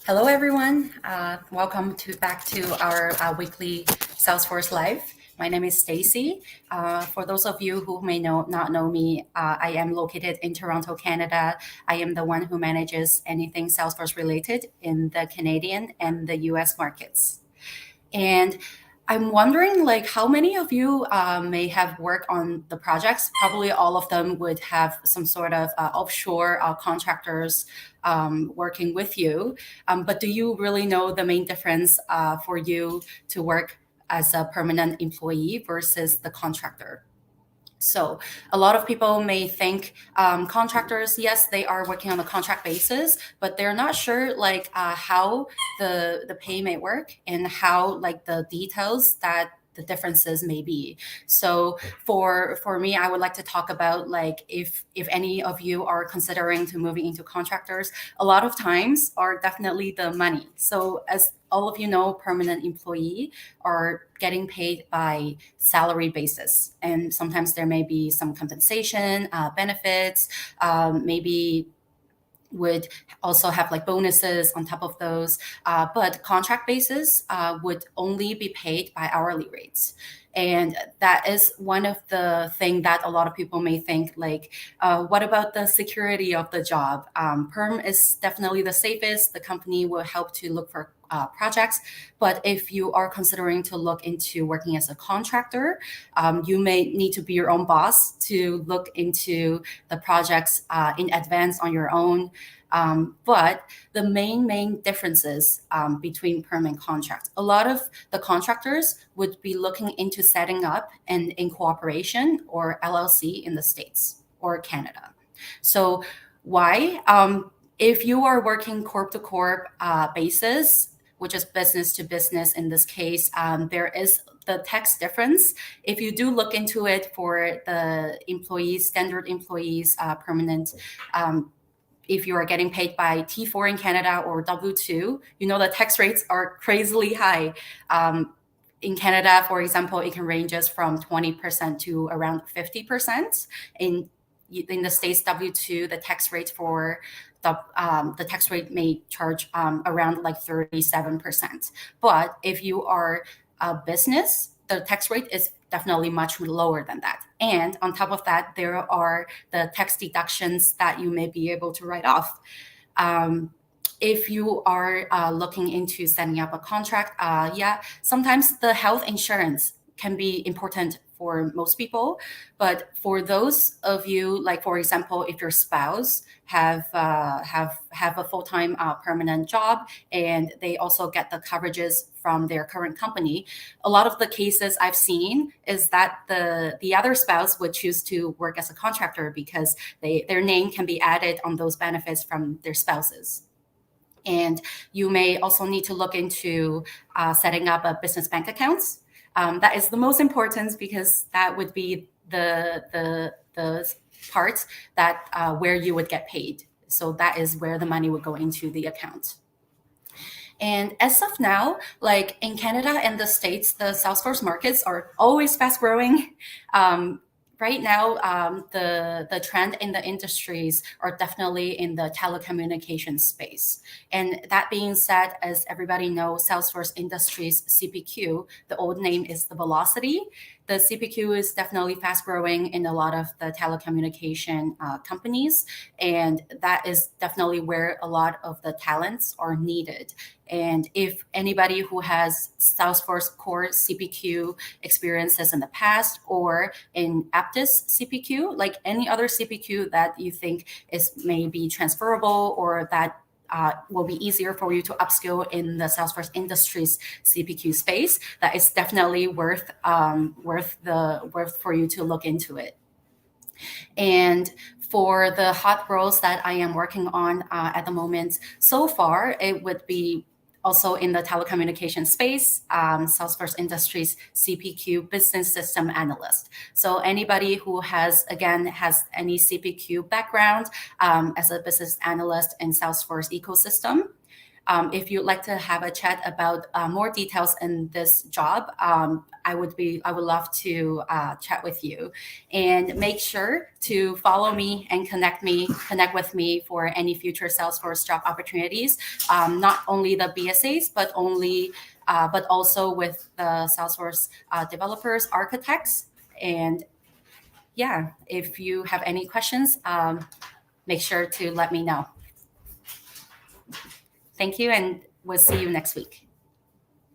Hello, everyone. Welcome back to our weekly Salesforce Live. My name is Stacey. For those of you who may not know me, I am located in Toronto, Canada. I am the one who manages anything Salesforce related in the Canadian and the US markets. And I'm wondering, like, how many of you may have worked on the projects? Probably all of them would have some sort of offshore contractors working with you. But do you really know the main difference for you to work as a permanent employee versus the contractor? So a lot of people may think contractors, yes, they are working on a contract basis, but they're not sure like how the pay may work and how like the details that the differences may be. So for me, I would like to talk about like if any of you are considering to moving into contractors, a lot of times are definitely the money. So as all of you know, permanent employee are getting paid by salary basis, and sometimes there may be some compensation, benefits, maybe would also have like bonuses on top of those. But contract basis would only be paid by hourly rates. And that is one of the thing that a lot of people may think like, what about the security of the job? Perm is definitely the safest. The company will help to look for projects. But if you are considering to look into working as a contractor, you may need to be your own boss to look into the projects in advance on your own. But the main differences between perm and contract, a lot of the contractors would be looking into setting up an incorporation or LLC in the States or Canada. So why? If you are working corp to corp basis, which is business to business in this case, there is the tax difference. If you do look into it for the employees, standard employees, permanent, if you are getting paid by T4 in Canada or W2, you know the tax rates are crazily high. In Canada, for example, it can ranges from 20% to around 50%. In the States, W2, the tax rate for the tax rate may charge around like 37%. But if you are a business, the tax rate is definitely much lower than that. And on top of that, there are the tax deductions that you may be able to write off. If you are looking into setting up a contract, yeah, sometimes the health insurance can be important for most people, but for those of you, like for example, if your spouse have a full-time permanent job and they also get the coverages from their current company, a lot of the cases I've seen is that the other spouse would choose to work as a contractor because their name can be added on those benefits from their spouses. And you may also need to look into setting up a business bank accounts. That is the most important because that would be the part that where you would get paid. So that is where the money would go into the account. And as of now, like in Canada and the States, the Salesforce markets are always fast growing. Right now, the trend in the industries are definitely in the telecommunications space. And that being said, as everybody knows, Salesforce Industries CPQ, the old name is the Velocity. The CPQ is definitely fast growing in a lot of the telecommunication companies. And that is definitely where a lot of the talents are needed. And if anybody who has Salesforce core CPQ experiences in the past or in Aptis CPQ, like any other CPQ that you think is maybe transferable or that will be easier for you to upskill in the Salesforce Industries CPQ space, that is definitely worth for you to look into it. And for the hot roles that I am working on at the moment, so far it would be also in the telecommunication space, Salesforce Industries CPQ Business System Analyst. So anybody who has any CPQ background as a business analyst in Salesforce ecosystem, If you'd like to have a chat about more details in this job, I would love to chat with you. And make sure to follow me and connect with me for any future Salesforce job opportunities. Not only the BSAs, but also with the Salesforce developers, architects, and yeah, if you have any questions, make sure to let me know. Thank you, and we'll see you next week.